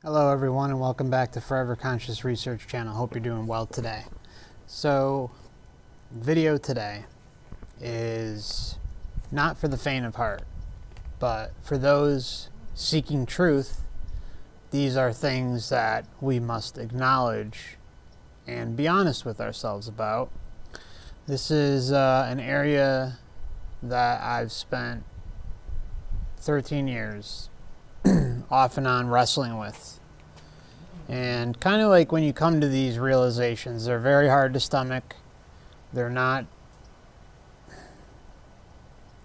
Hello everyone and welcome back to Forever Conscious Research channel. Hope you're doing well today. So, video today is not for the faint of heart, but for those seeking truth. These are things that we must acknowledge and be honest with ourselves about. This is an area that I've spent 13 years off and on wrestling with. And kind of like when you come to these realizations, they're very hard to stomach. They're not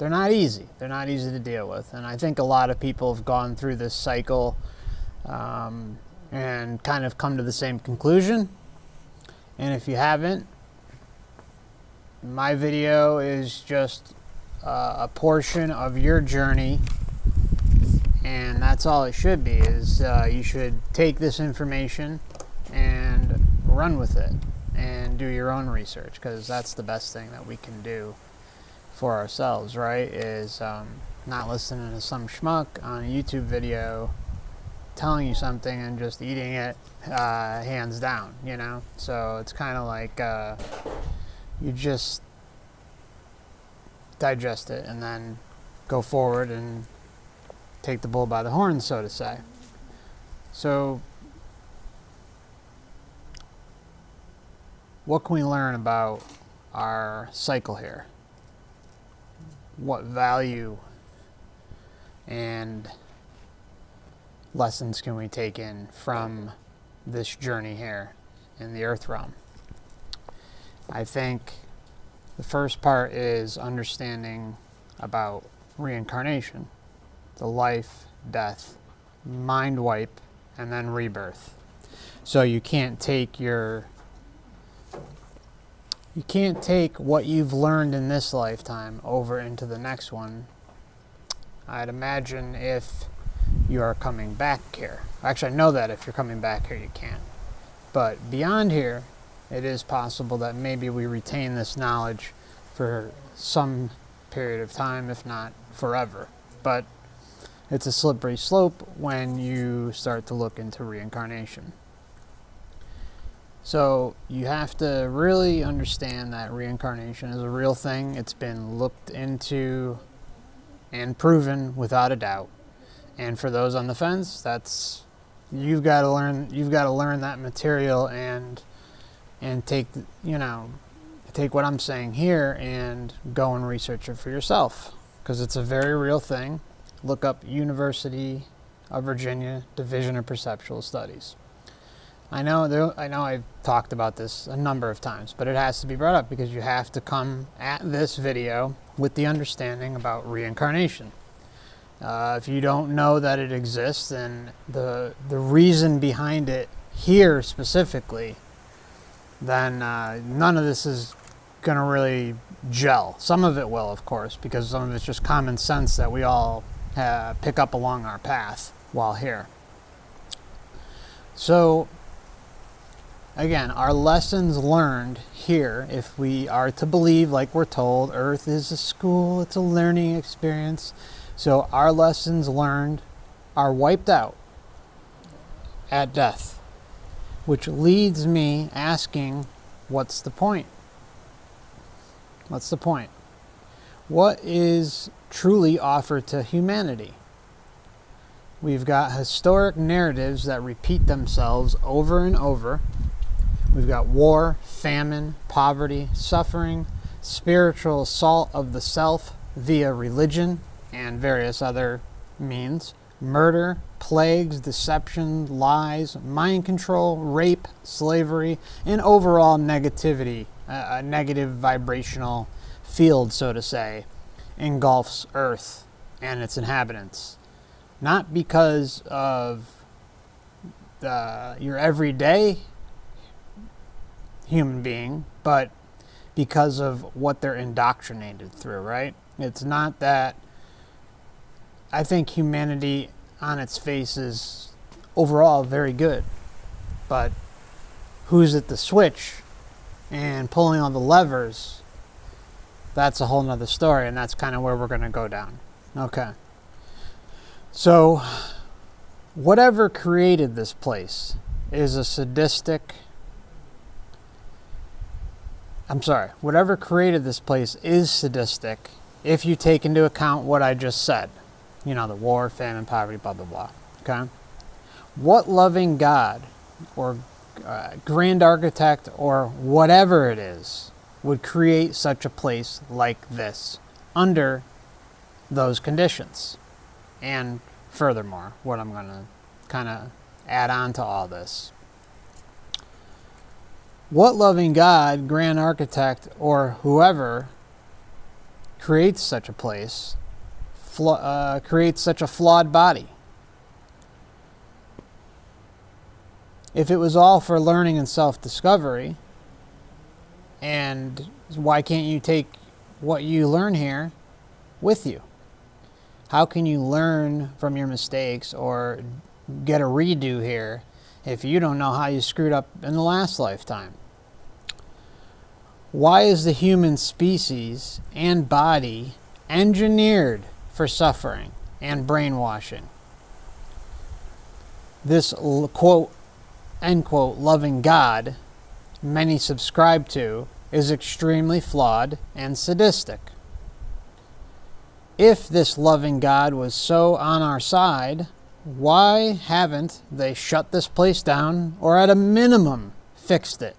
easy. They're not easy to deal with. And I think a lot of people have gone through this cycle and kind of come to the same conclusion. And if you haven't, my video is just a portion of your journey. And that's all it should be, is you should take this information and run with it and do your own research, because that's the best thing that we can do for ourselves, right? Is not listening to some schmuck on a YouTube video telling you something and just eating it hands down, you know? So it's kind of like you just digest it and then go forward and take the bull by the horns, so to say. So, what can we learn about our cycle here? What value and lessons can we take in from this journey here in the earth realm? I think the first part is understanding about reincarnation. The life, death, mind wipe, and then rebirth. So you can't take what you've learned in this lifetime over into the next one. I'd imagine if you are coming back here. Actually, I know that if you're coming back here, you can't. But beyond here, it is possible that maybe we retain this knowledge for some period of time, if not forever. But it's a slippery slope when you start to look into reincarnation. So you have to really understand that reincarnation is a real thing. It's been looked into and proven without a doubt. And for those on the fence, you've got to learn that material and take what I'm saying here and go and research it for yourself, because it's a very real thing. Look up University of Virginia Division of Perceptual Studies. I know I've talked about this a number of times, but it has to be brought up because you have to come at this video with the understanding about reincarnation. If you don't know that it exists and the reason behind it here specifically, then none of this is going to really gel. Some of it will, of course, because some of it's just common sense that we all pick up along our path while here. So again, our lessons learned here, if we are to believe, like we're told, Earth is a school, it's a learning experience. So our lessons learned are wiped out at death, which leads me asking, what's the point? What's the point? What is truly offered to humanity? We've got historic narratives that repeat themselves over and over. We've got war, famine, poverty, suffering, spiritual assault of the self via religion and various other means, murder, plagues, deception, lies, mind control, rape, slavery, and overall negativity, a negative vibrational field, so to say, engulfs Earth and its inhabitants. Not because of your everyday human being, but because of what they're indoctrinated through, right? It's not that. I think humanity on its face is overall very good, but who's at the switch and pulling all the levers, that's a whole nother story, and that's kind of where we're going to go down. Okay. So whatever created this place is a sadistic. Whatever created this place is sadistic if you take into account what I just said. You know, the war, famine, poverty, blah, blah, blah. Okay? What loving God or grand architect or whatever it is would create such a place like this under those conditions? And furthermore, what I'm going to kind of add on to all this. What loving God, grand architect, or whoever creates such a place, creates such a flawed body? If it was all for learning and self-discovery, and why can't you take what you learn here with you? How can you learn from your mistakes or get a redo here if you don't know how you screwed up in the last lifetime? Why is the human species and body engineered for suffering and brainwashing? This quote, end quote, loving God many subscribe to is extremely flawed and sadistic. If this loving God was so on our side, why haven't they shut this place down or at a minimum fixed it?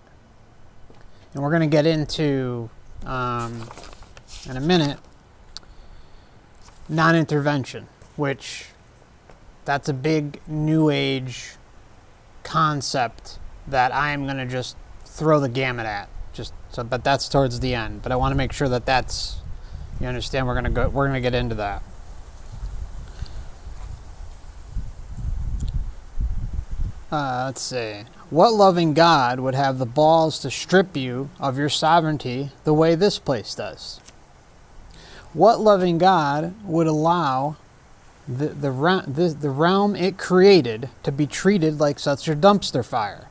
And we're going to get into, in a minute, non-intervention, which that's a big new age concept that I'm going to just throw the gamut at. But that's towards the end. But I want to make sure that that's, you understand, we're going to get into that. Let's see. What loving God would have the balls to strip you of your sovereignty the way this place does? What loving God would allow the realm it created to be treated like such a dumpster fire?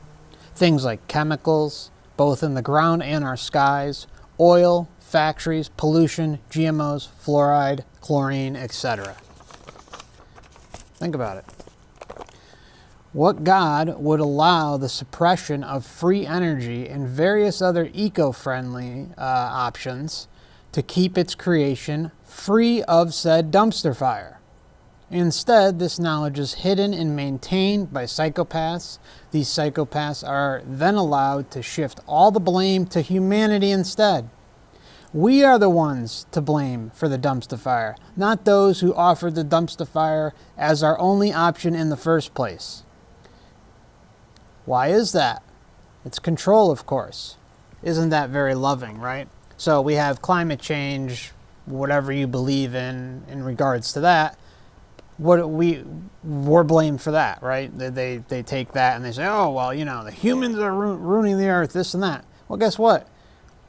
Things like chemicals, both in the ground and our skies, oil, factories, pollution, GMOs, fluoride, chlorine, etc. Think about it. What God would allow the suppression of free energy and various other eco-friendly options to keep its creation free of said dumpster fire? Instead, this knowledge is hidden and maintained by psychopaths. These psychopaths are then allowed to shift all the blame to humanity instead. We are the ones to blame for the dumpster fire, not those who offered the dumpster fire as our only option in the first place. Why is that? It's control, of course. Isn't that very loving, right? So we have climate change, whatever you believe in regards to that. We're blamed for that, right? They take that and they say, oh, well, you know, the humans are ruining the earth, this and that. Well, guess what?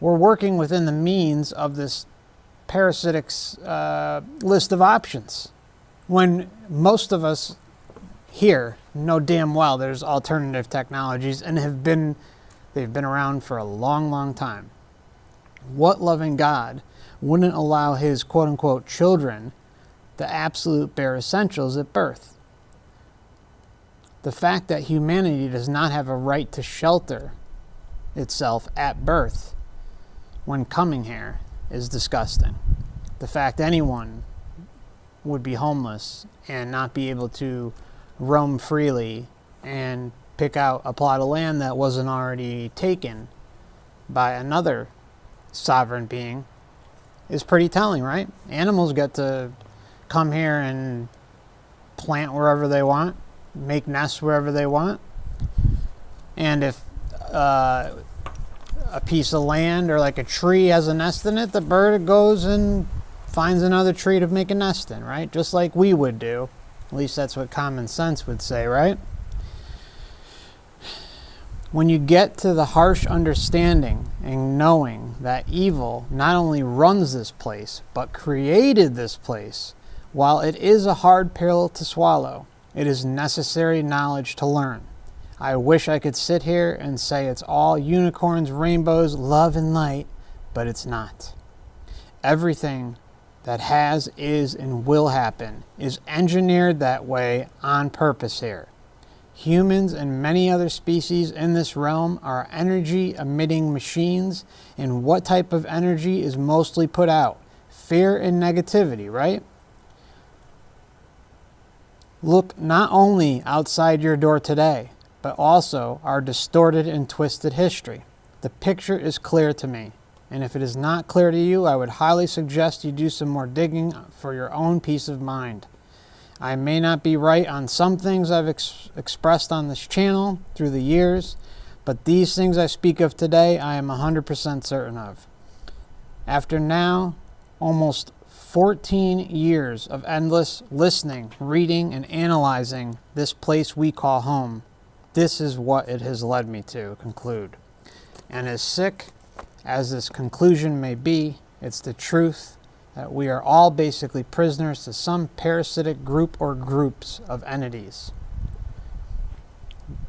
We're working within the means of this parasitic list of options. When most of us here know damn well there's alternative technologies and they've been around for a long, long time. What loving God wouldn't allow his quote-unquote children the absolute bare essentials at birth? The fact that humanity does not have a right to shelter itself at birth when coming here is disgusting. The fact anyone would be homeless and not be able to roam freely and pick out a plot of land that wasn't already taken by another sovereign being is pretty telling, right? Animals get to come here and plant wherever they want, make nests wherever they want. And if a piece of land or like a tree has a nest in it, the bird goes and finds another tree to make a nest in, right? Just like we would do. At least that's what common sense would say, right? When you get to the harsh understanding and knowing that evil not only runs this place, but created this place, while it is a hard pill to swallow, it is necessary knowledge to learn. I wish I could sit here and say it's all unicorns, rainbows, love, and light, but it's not. Everything that has, is, and will happen is engineered that way on purpose here. Humans and many other species in this realm are energy-emitting machines, and what type of energy is mostly put out? Fear and negativity, right? Look not only outside your door today, but also our distorted and twisted history. The picture is clear to me, and if it is not clear to you, I would highly suggest you do some more digging for your own peace of mind. I may not be right on some things I've expressed on this channel through the years, but these things I speak of today, I am 100% certain of. After now, almost 14 years of endless listening, reading, and analyzing this place we call home, this is what it has led me to conclude. And as sick as this conclusion may be, it's the truth that we are all basically prisoners to some parasitic group or groups of entities.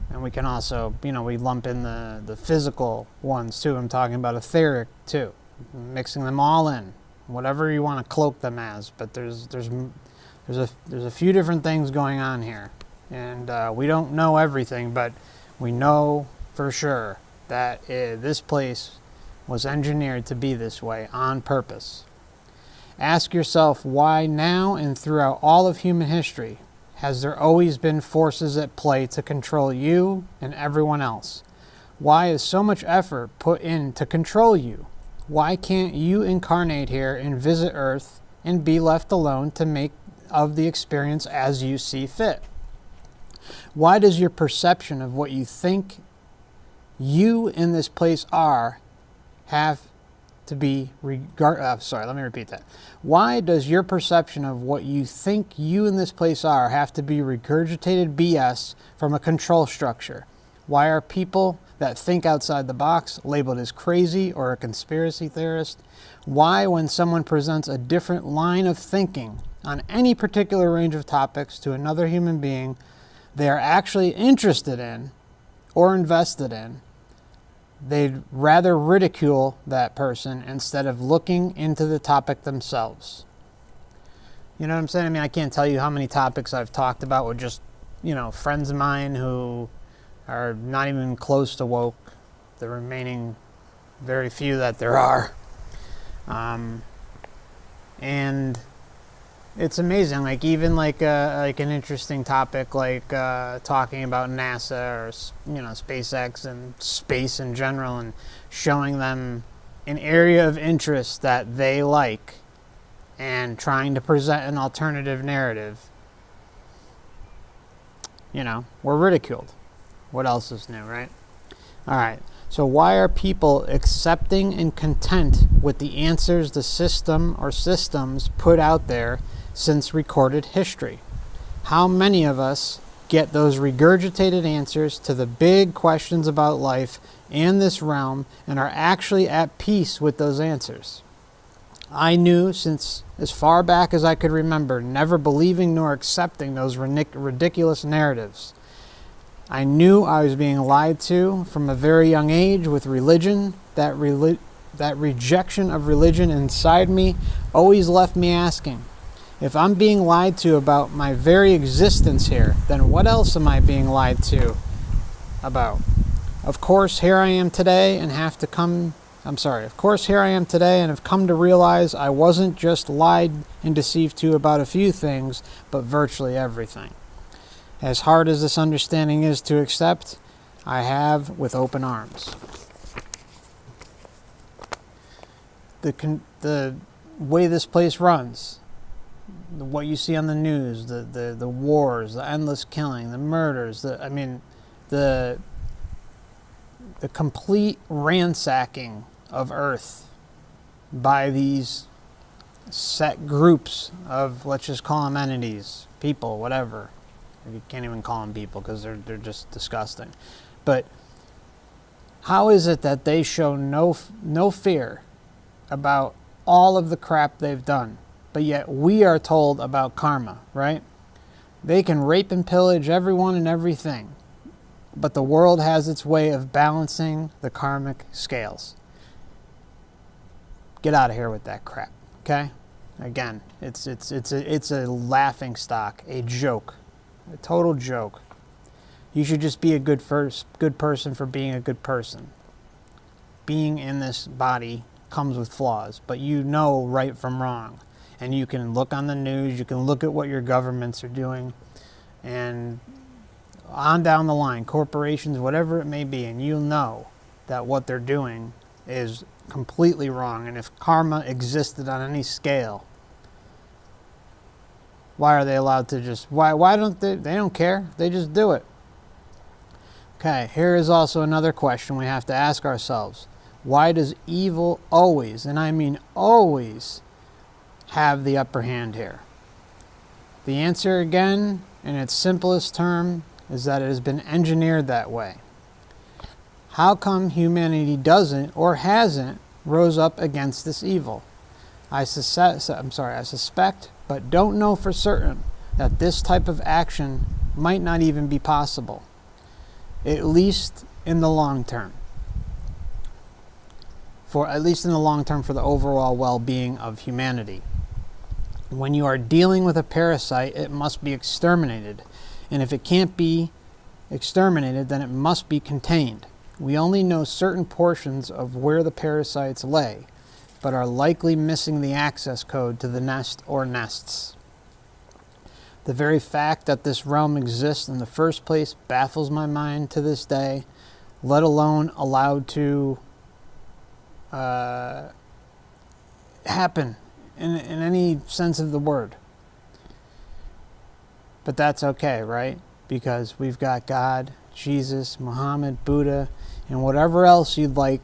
And we can also, we lump in the physical ones too. I'm talking about etheric too, mixing them all in, whatever you want to cloak them as. But there's a few different things going on here, and we don't know everything, but we know for sure that this place was engineered to be this way on purpose. Ask yourself why now and throughout all of human history has there always been forces at play to control you and everyone else? Why is so much effort put in to control you? Why can't you incarnate here and visit Earth and be left alone to make of the experience as you see fit? Why does your perception of what you think you in this place are have to be let me repeat that. Why does your perception of what you think you in this place are have to be regurgitated BS from a control structure? Why are people that think outside the box labeled as crazy or a conspiracy theorist? Why, when someone presents a different line of thinking on any particular range of topics to another human being they are actually interested in or invested in, they'd rather ridicule that person instead of looking into the topic themselves? You know what I'm saying? I mean, I can't tell you how many topics I've talked about with just, friends of mine who are not even close to woke, the remaining very few that there are. And it's amazing, even an interesting topic like talking about NASA or SpaceX and space in general, and showing them an area of interest that they like and trying to present an alternative narrative. We're ridiculed. What else is new, right? All right. So why are people accepting and content with the answers the system or systems put out there since recorded history? How many of us get those regurgitated answers to the big questions about life and this realm and are actually at peace with those answers? I knew since as far back as I could remember, never believing nor accepting those ridiculous narratives. I knew I was being lied to from a very young age with religion. That rejection of religion inside me always left me asking, if I'm being lied to about my very existence here, then what else am I being lied to about? Of course, here I am today and have come to realize I wasn't just lied and deceived to about a few things, but virtually everything. As hard as this understanding is to accept, I have with open arms. The way this place runs, what you see on the news, the wars, the endless killing, the murders, the complete ransacking of Earth by these set groups of, let's just call them entities, people, whatever. You can't even call them people because they're just disgusting. But how is it that they show no fear about all of the crap they've done, but yet we are told about karma, right? They can rape and pillage everyone and everything, but the world has its way of balancing the karmic scales. Get out of here with that crap, okay? Again, it's a laughing stock, a joke, a total joke. You should just be a good person for being a good person. Being in this body comes with flaws, but you know right from wrong. And you can look on the news, you can look at what your governments are doing, and on down the line, corporations, whatever it may be, and you'll know that what they're doing is completely wrong. And if karma existed on any scale, why are they allowed to just, why don't they don't care, they just do it. Okay, here is also another question we have to ask ourselves. Why does evil always, and I mean always, have the upper hand here? The answer, again, in its simplest term, is that it has been engineered that way. How come humanity doesn't or hasn't rose up against this evil? I suspect, but don't know for certain, that this type of action might not even be possible, at least in the long term. For the overall well-being of humanity. When you are dealing with a parasite, it must be exterminated. And if it can't be exterminated, then it must be contained. We only know certain portions of where the parasites lay, but are likely missing the access code to the nest or nests. The very fact that this realm exists in the first place baffles my mind to this day, let alone allowed to happen in any sense of the word. But that's okay, right? Because we've got God, Jesus, Muhammad, Buddha, and whatever else you'd like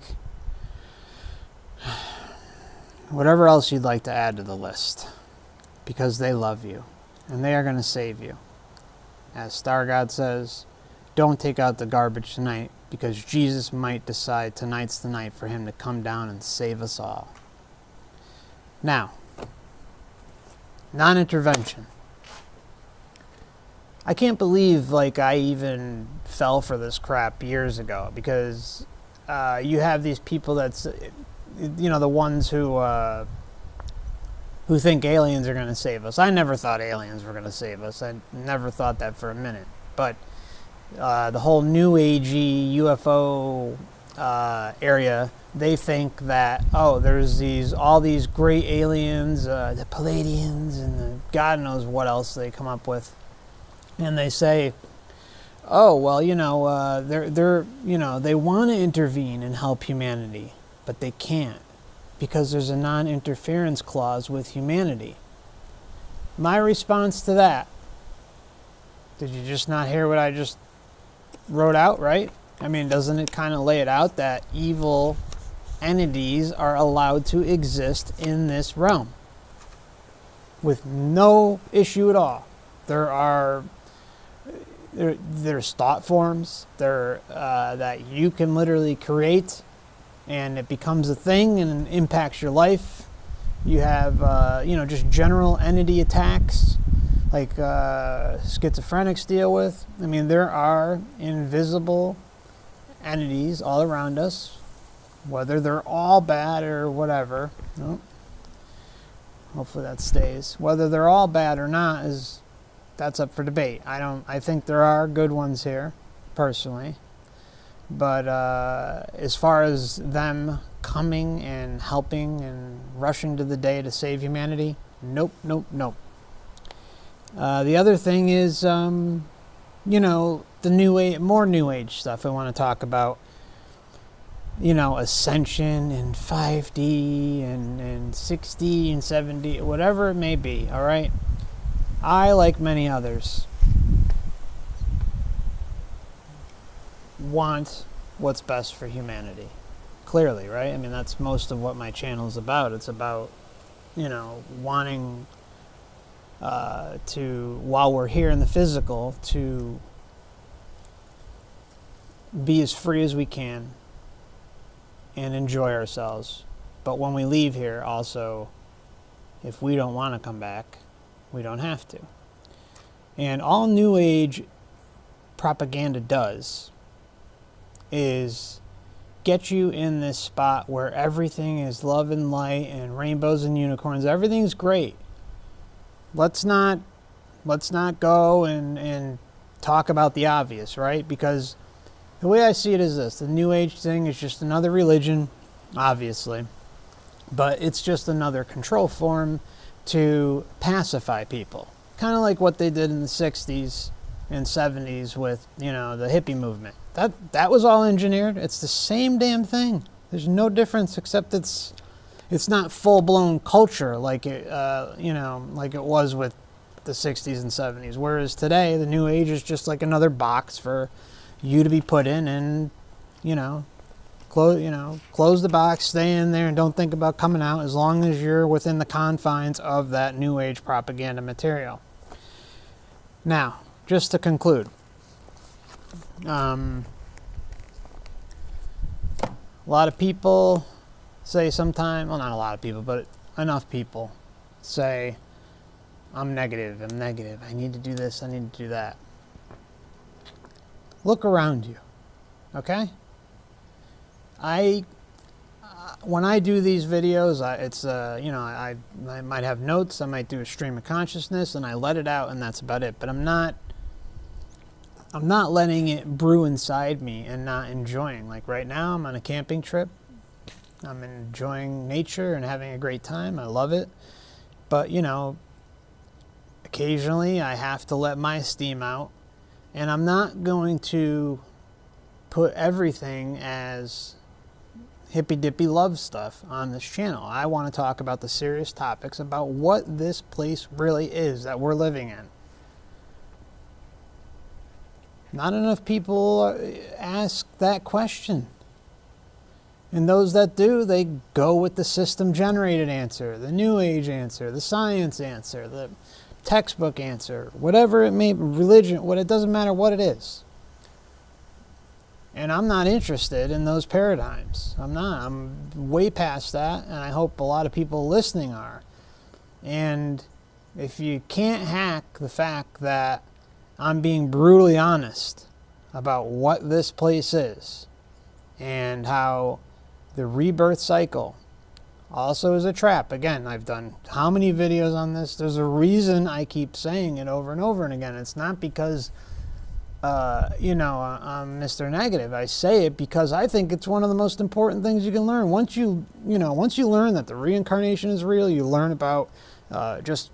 to add to the list, because they love you and they are going to save you. As Star God says, don't take out the garbage tonight, because Jesus might decide tonight's the night for him to come down and save us all. Now, non-intervention. I can't believe I even fell for this crap years ago, because you have these people that's, the ones who think aliens are going to save us. I never thought aliens were going to save us. I never thought that for a minute. But the whole New Agey UFO area, they think that, there's all these great aliens, the Palladians, and God knows what else they come up with. And they say, they want to intervene and help humanity, but they can't, because there's a non-interference clause with humanity. My response to that, did you just not hear what I just wrote out, right? I mean, doesn't it kind of lay it out that evil entities are allowed to exist in this realm with no issue at all? There's thought forms that you can literally create, and it becomes a thing and impacts your life. You have just general entity attacks like schizophrenics deal with. I mean, there are invisible entities all around us, whether they're all bad or whatever. Hopefully that stays. Whether they're all bad or not that's up for debate. I think there are good ones here, personally. But as far as them coming and helping and rushing to the day to save humanity, nope. The other thing is, the more New Age stuff I want to talk about. Ascension and 5D and 6D and 7D, whatever it may be, all right? I, like many others, want what's best for humanity. Clearly, right? I mean, that's most of what my channel is about. It's about, wanting while we're here in the physical, to be as free as we can and enjoy ourselves. But when we leave here, also, if we don't want to come back, we don't have to. And all New Age propaganda does is get you in this spot where everything is love and light and rainbows and unicorns. Everything's great. Let's not go and talk about the obvious, right? Because the way I see it is this: the New Age thing is just another religion, obviously, but it's just another control form to pacify people. Kind of like what they did in the 60s and 70s with, the hippie movement. That was all engineered. It's the same damn thing. There's no difference, except it's not full-blown culture like it was with the 60s and 70s. Whereas today, the New Age is just like another box for you to be put in, and close the box, stay in there, and don't think about coming out, as long as you're within the confines of that New Age propaganda material. Now, just to conclude, a lot of people say sometimes, well, not a lot of people, but enough people say, I'm negative, I need to do this, I need to do that. Look around you, okay? When I do these videos, I might have notes, I might do a stream of consciousness, and I let it out, and that's about it. But I'm not letting it brew inside me and not enjoying. Like right now, I'm on a camping trip. I'm enjoying nature and having a great time. I love it. But, occasionally I have to let my steam out, and I'm not going to put everything as hippy-dippy love stuff on this channel. I want to talk about the serious topics about what this place really is that we're living in. Not enough people ask that question. And those that do, they go with the system-generated answer, the New Age answer, the science answer, the textbook answer, whatever it may be, religion, it doesn't matter what it is. And I'm not interested in those paradigms. I'm not. I'm way past that, and I hope a lot of people listening are. And if you can't hack the fact that I'm being brutally honest about what this place is and how the rebirth cycle also is a trap. Again, I've done how many videos on this? There's a reason I keep saying it over and over and again. It's not because I'm Mr. Negative. I say it because I think it's one of the most important things you can learn. Once you learn that the reincarnation is real, you learn about just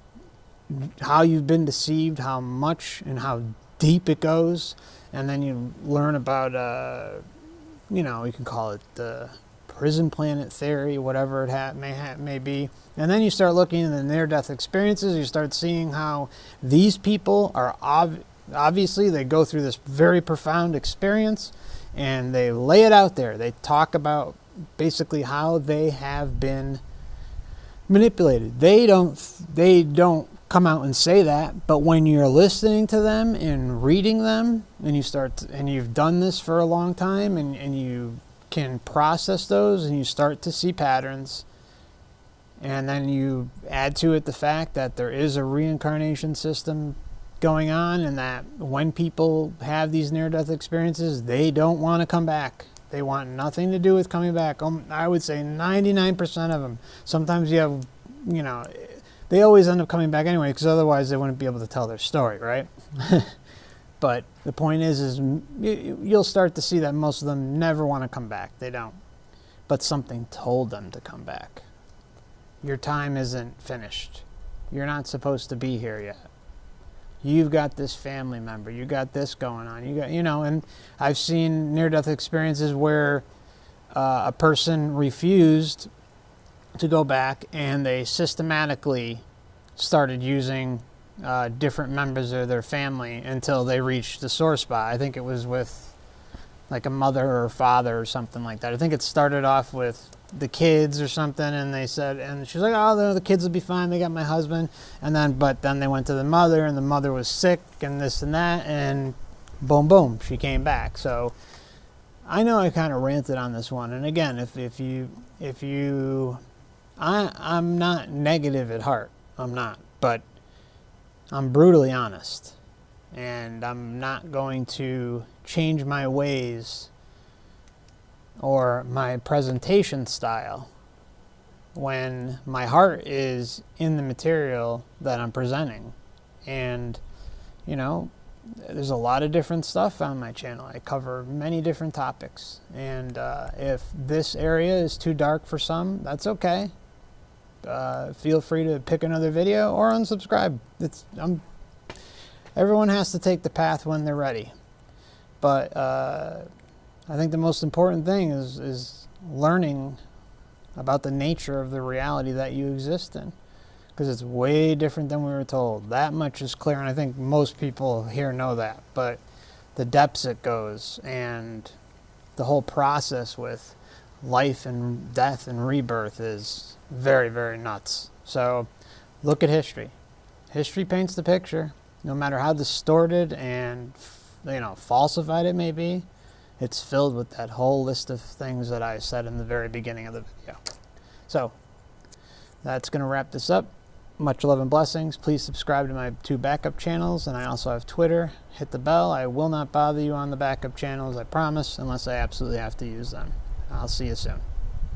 how you've been deceived, how much and how deep it goes, and then you learn about, you can call it the prison planet theory, whatever it may be. And then you start looking at the near-death experiences. You start seeing how these people are obviously, they go through this very profound experience, and they lay it out there. They talk about basically how they have been manipulated. They don't come out and say that, but when you're listening to them and reading them, and you've done this for a long time, and you can process those, and you start to see patterns, and then you add to it the fact that there is a reincarnation system going on, and that when people have these near-death experiences, they don't want to come back. They want nothing to do with coming back. I would say 99% of them. Sometimes you have, they always end up coming back anyway, because otherwise they wouldn't be able to tell their story, right? But the point is you'll start to see that most of them never want to come back. They don't. But something told them to come back. Your time isn't finished. You're not supposed to be here yet. You've got this family member. You got this going on. You got, and I've seen near-death experiences where a person refused to go back, and they systematically started using different members of their family until they reached the sore spot. I think it was with like a mother or father or something like that. I think it started off with the kids or something, and they said, and she's like, oh, the kids will be fine, they got my husband. But then they went to the mother, and the mother was sick and this and that, and boom, she came back. So I know I kind of ranted on this one, and again, I'm not negative at heart. I'm not, but I'm brutally honest, and I'm not going to change my ways or my presentation style when my heart is in the material that I'm presenting. And, you know, there's a lot of different stuff on my channel. I cover many different topics. And if this area is too dark for some, that's okay. Feel free to pick another video or unsubscribe. Everyone has to take the path when they're ready. But I think the most important thing is learning about the nature of the reality that you exist in, because it's way different than we were told. That much is clear, and I think most people here know that. But the depths it goes, and the whole process with life and death and rebirth is very, very nuts. So look at history. History paints the picture. No matter how distorted and, you know, falsified it may be, it's filled with that whole list of things that I said in the very beginning of the video. So that's going to wrap this up. Much love and blessings. Please subscribe to my 2 backup channels, and I also have Twitter. Hit the bell. I will not bother you on the backup channels, I promise, unless I absolutely have to use them. I'll see you soon.